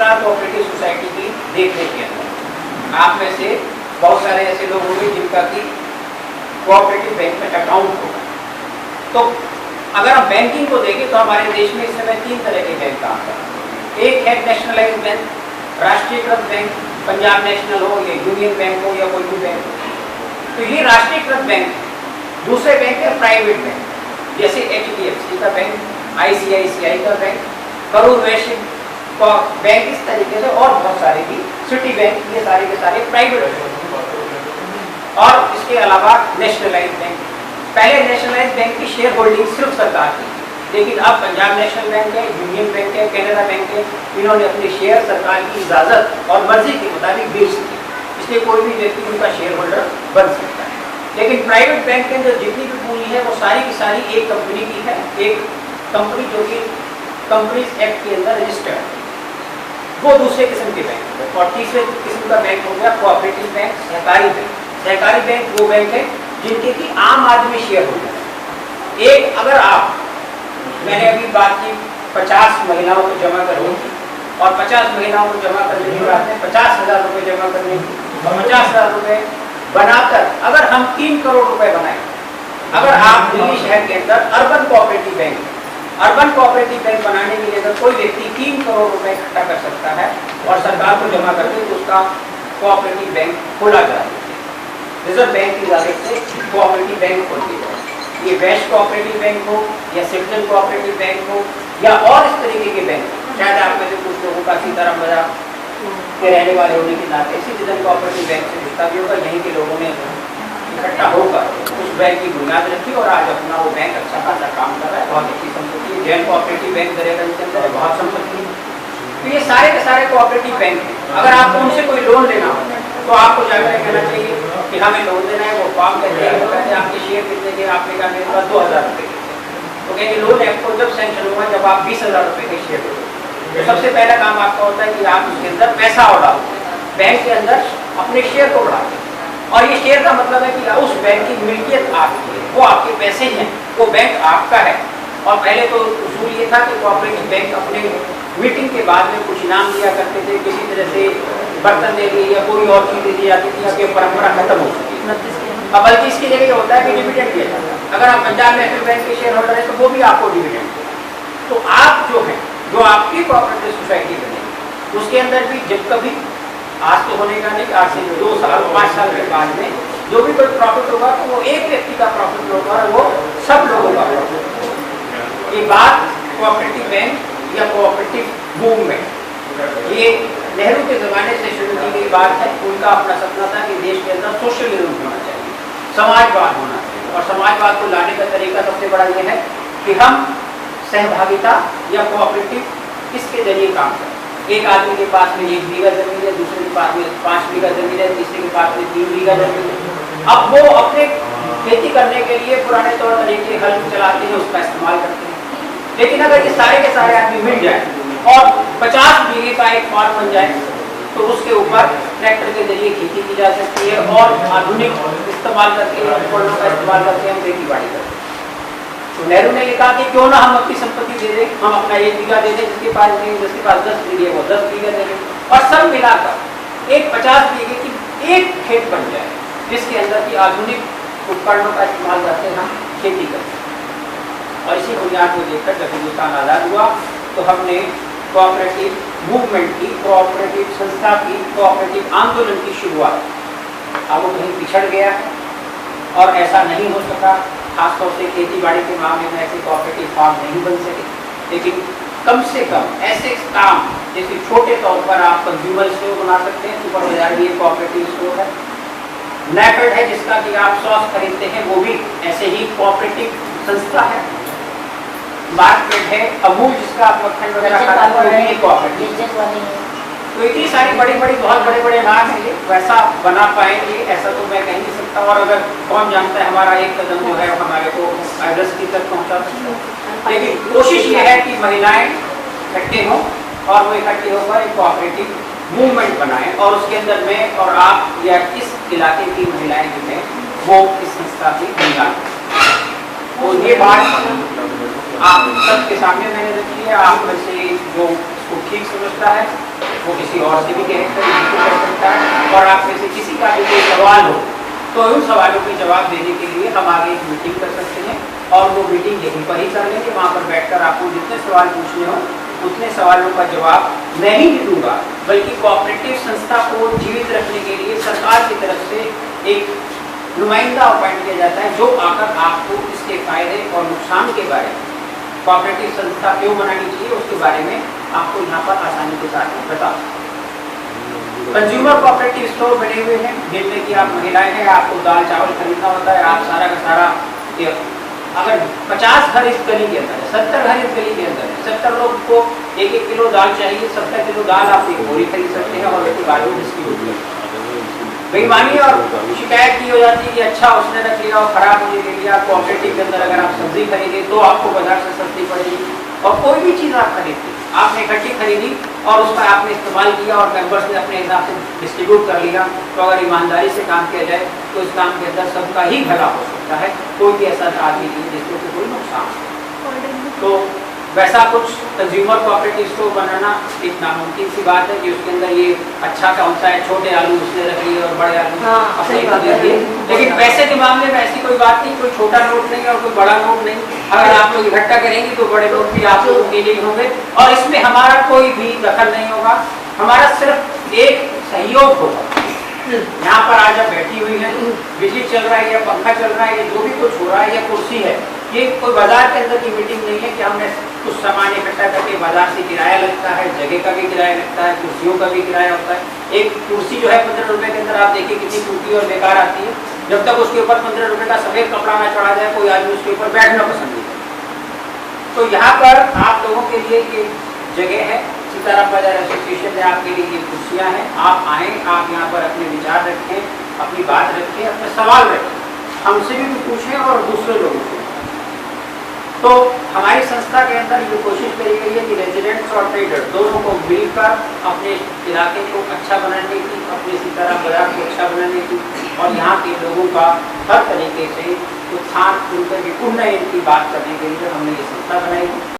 सरकार cooperative society की देखरेख के अंदर। आप में से बहुत सारे ऐसे लोग होंगे जिनका कि कोऑपरेटिव बैंक में अकाउंट होगा। तो अगर हम बैंकिंग को देखें तो हमारे देश में इस समय 3 तरह के बैंक काम कर रहे हैं। एक है नेशनलाइज्ड बैंक, राष्ट्रीयकृत बैंक, पंजाब नेशनल हो या यूनियन बैंक हो या कोई भी बैंक हो, तो ये राष्ट्रीयकृत बैंक है। दूसरे बैंक है प्राइवेट बैंक, जैसे HDFC का बैंक, ICICI का बैंक, करूर वैश्य बैंक, इस तरीके से और बहुत सारे भी, सिटी बैंक, ये सारे के सारे प्राइवेट बैंक। और इसके अलावा नेशनलाइज्ड बैंक, पहले नेशनलाइज्ड बैंक की शेयर होल्डिंग सिर्फ सरकार की, लेकिन अब पंजाब नेशनल बैंक है, यूनियन बैंक है, कैनरा बैंक है, इन्होंने अपने शेयर सरकार की इजाजत और मर्जी के मुताबिक बेच दिए, इसलिए कोई भी व्यक्ति उनका शेयर होल्डर बन सकता है। लेकिन प्राइवेट बैंक के अंदर जितनी भी पूंजी है वो सारी की सारी एक कंपनी की है, एक कंपनी जो कि कंपनीज एक्ट के अंदर रजिस्टर्ड है, वो दूसरे किस्म के बैंक है। और तीसरे किस्म का बैंक हो गया कोऑपरेटिव बैंक, सहकारी बैंक। सहकारी बैंक वो बैंक है जिनके की आम आदमी शेयर होल्डर है। एक अगर आप, मैंने अभी बात की 50 महिलाओं को जमा करने की, और 50 महिलाओं को जमा करने के बाद में 50,000 रुपये जमा करने की, और 50,000 रुपये बनाकर अगर हम 3 करोड़ रुपए बनाए, अगर आप दिल्ली शहर के अंदर urban cooperative bank, urban cooperative bank बनाने के लिए अगर कोई व्यक्ति 3 करोड़ रुपए इकट्ठा कर सकता है और सरकार को जमा करके तो उसका कोऑपरेटिव बैंक खोला जाए, रिजर्व बैंक की इजाजत से कोऑपरेटिव बैंक खोलती है। ये वैश्य कोऑपरेटिव बैंक हो या सिटीजन कोऑपरेटिव बैंक हो या और इस तरीके के बैंक, शायद आप में से कुछ लोगों का सीताराम बाजार के रहने वाले होने के नाते सिटीजन कोऑपरेटिव बैंक से रिश्ता भी होगा। यहीं के लोगों ने इकट्ठा होकर उस बैंक की बुनियाद रखी और आज अपना वो बैंक अच्छा खासा काम कर रहा है, बहुत अच्छी संपत्ति है। जैन कोऑपरेटिव बैंक दरियागंज के अंदर बहुत संपत्ति है। तो ये सारे के सारे कोऑपरेटिव बैंक हैं। अगर आपको उनसे कोई लोन लेना हो तो आपको जाकर कहना चाहिए कि हमें लोन देना है, वो फॉर्म कहते हैं आपके शेयर कितने के, आपने कहा मेरे पास 2,000 रुपये के, तो कहेंगे लोन आपको जब सैंक्शन होगा जब आप 20,000 रुपये के शेयर हो। तो सबसे पहला काम आपका होता है कि आप उसके अंदर पैसा और डालो, बैंक के अंदर अपने शेयर को बढ़ाते हैं। और ये शेयर का मतलब है कि उस बैंक की मिल्कियत आपकी है, वो आपके पैसे हैं, वो बैंक आपका है। और पहले तो उसूल ये था कि कोऑपरेटिव बैंक अपने मीटिंग के बाद में कुछ इनाम दिया करते थे, किसी तरह से बर्तन दे दिए या कोई और चीज़ दे दी जाती थी, अब ये परंपरा खत्म हो चुकी है। अब बल्कि इसकी जगह ये होता है कि डिविडेंड दिया जाता है। अगर आप पंजाब नेशनल बैंक के शेयर होल्डर है तो वो भी आपको डिविडेंड देगा। तो आप जो है, जो आपकी कोऑपरेटिव सोसाइटी बनेगी उसके अंदर भी जब कभी, आज तो होने का नहीं, आज से 2 साल 5 साल के बाद में जो भी कोई प्रॉफिट होगा तो वो एक व्यक्ति का प्रॉफिट होगा और वो सब लोगों का प्रॉफिट होगा। ये बात कोऑपरेटिव बैंक या कोऑपरेटिव मूवमेंट, ये नेहरू के ज़माने से शुरू की गई बात है। उनका अपना सपना था कि देश के अंदर सोशलिज्म होना चाहिए, समाजवाद होना चाहिए। और समाजवाद को लाने का तरीका सबसे बड़ा ये है कि हम सहभागिता या कोऑपरेटिव इसके जरिए काम करें। एक आदमी के पास में 1 बीघा जमीन है, दूसरे के पास में 5 बीघा जमीन है, तीसरे के पास में 3 बीघा जमीन है। अब वो अपने खेती करने के लिए पुराने तौर तरीके हल चलाते हैं, उसका इस्तेमाल करते हैं। लेकिन अगर ये सारे के सारे आदमी मिल जाए और 50 बीघे का एक फार्म बन जाए तो उसके ऊपर ट्रैक्टर के जरिए खेती की जा सकती है और आधुनिक इस्तेमाल करके, उपकरणों का इस्तेमाल करके हम खेती बाड़ी करते हैं। तो नेहरू ने ये कहा कि क्यों ना हम अपनी संपत्ति दे दें, हम अपना 1 बीघा दे दें, जिसके पास 10 बीघे वो 10 बीघा दे दें, और सब मिलाकर एक 50 बीघे की एक खेत बन जाए जिसके अंदर की आधुनिक उपकरणों का इस्तेमाल करके हम खेती करते हैं। और इसी बुनियाद को देखकर जब हिंदुस्तान आज़ाद हुआ तो हमने कोऑपरेटिव मूवमेंट की, कोऑपरेटिव संस्था की, कोऑपरेटिव आंदोलन की शुरुआत। अब वो कहीं पिछड़ गया है और ऐसा नहीं हो सका, खासतौर से खेती बाड़ी के मामले में ऐसे कोऑपरेटिव फार्म नहीं बन सके। लेकिन कम से कम ऐसे काम जैसे छोटे तौर पर आप कंज्यूमर स्टोर बना सकते हैं, सुपर बाजार भी एक कोऑपरेटिव स्टोर है, नैफेड है जिसका कि आप सॉस खरीदते हैं, वो भी ऐसे ही कोऑपरेटिव संस्था है, मार्केट है, अमूल जिसका आप मक्खन वगैरह खाते हैं वो भी एक कोऑपरेटिव। तो इतनी सारी बड़ी बड़ी बहुत बड़े बड़े नाम है, वैसा बना पाएंगे ऐसा तो मैं कह नहीं सकता। और अगर कौन जानता है हमारा एक कदम जो है हमारे को आइडस्ट्री तक पहुँचा सकता है। लेकिन कोशिश ये है कि महिलाएं इकट्ठे हों और वो इकट्ठे होकर एक कोऑपरेटिव मूवमेंट बनाएं और उसके अंदर मैं और आप या इस इलाके की महिलाएं जो हैं वो इस संस्था की बुनियाद। तो ये बात आप सबके सामने मैंने रखी है। आप में से जो इसको ठीक समझता है वो किसी और से भी कनेक्ट कर सकता है। और आप में से किसी का भी कोई सवाल हो तो उन सवालों के जवाब देने के लिए हम आगे एक मीटिंग कर सकते हैं, और वो मीटिंग यहीं पर ही कर लेंगे। वहाँ पर बैठकर आपको जितने सवाल पूछने हो उतने सवालों का जवाब मैं ही नहीं दूंगा, बल्कि कोऑपरेटिव संस्था को जीवित रखने के लिए सरकार की तरफ से एक नुमाइंदा अपॉइंट किया जाता है, जो आकर आपको इसके फायदे और नुकसान के बारे में, कोऑपरेटिव संस्था क्यों बनानी चाहिए उसके बारे में आपको यहाँ पर आसानी के साथ बता। कंज्यूमर कोऑपरेटिव स्टोर बने हुए हैं, जिनमें कि आप महिलाएं हैं, आपको दाल चावल खरीदना होता है, आप सारा का सारा अगर 50 घर इस गली के अंदर है, 70 घर इस गली के अंदर है, 70 लोग को 1-1 किलो दाल चाहिए, 70 किलो दाल आप एक बोरी खरीद सकते हैं और उसके बाद में डिस्ट्रीब्यूट कर। बेईमानी और शिकायत की हो जाती है कि अच्छा उसने रख लिया और खराब होने ले लिया। कोऑपरेटिव के अंदर अगर आप सब्जी खरीदे तो आपको बाजार से सस्ती पड़ेगी, और कोई भी चीज़ आप खरीदते आपने इकट्ठी खरीदी और उसका आपने इस्तेमाल किया और मेंबर्स ने अपने हिसाब से डिस्ट्रीब्यूट कर लिया, तो अगर ईमानदारी से काम किया जाए तो इस काम के अंदर सबका ही भला हो सकता है, कोई भी ऐसा आदमी नहीं जिसको कोई नुकसान हो। तो वैसा कुछ कंज्यूमर कोऑपरेटिव स्टोर बनाना एक नामुमकिन सी बात है कि उसके अंदर ये अच्छा कौन सा है, छोटे आलू उसने रख लिए और बड़े आलू अपने को दे दिए। लेकिन पैसे के मामले में ऐसी कोई बात नहीं, कोई छोटा नोट नहीं और कोई बड़ा नोट नहीं। अगर आप लोग इकट्ठा करेंगे तो बड़े नोट भी आप लोगों के लिए होंगे, और इसमें हमारा कोई भी दखल नहीं होगा, हमारा सिर्फ एक सहयोग होगा। यहाँ पर आज आप बैठी हुई है, बिजली चल रहा है या पंखा चल रहा है या जो भी कुछ हो रहा है या कुर्सी है, ये कोई बाजार के अंदर की मीटिंग नहीं है कि हमने कुछ सामान इकट्ठा करके बाजार से किराया लगता है, जगह का भी किराया लगता है, कुर्सियों का भी किराया होता है। एक कुर्सी जो है 15 रुपए के अंदर आप देखिए कितनी टूटी और बेकार आती है, जब तक उसके ऊपर 15 रुपए का सफेद कपड़ा ना चढ़ा जाए कोई आदमी उसके ऊपर बैठना पसंद नहीं करता। तो यहाँ पर आप लोगों के लिए एक जगह है, सीताराम बाजार एसोसिएशन में आपके लिए ये कुर्सियाँ हैं, आप आएँ, आप यहाँ पर अपने विचार रखें, अपनी बात रखें, अपने सवाल रखें, हमसे भी पूछें और दूसरे लोगों से। तो हमारी संस्था के अंदर ये कोशिश करी गई है कि रेजिडेंट्स और ट्रेडर्स दोनों को मिलकर अपने इलाके को अच्छा बनाने की, अपने सीताराम बाजार को अच्छा बनाने की और यहाँ के लोगों का हर तरीके से उत्थान उनके उन्नयन की बात करने के लिए हमने ये संस्था बनाई है।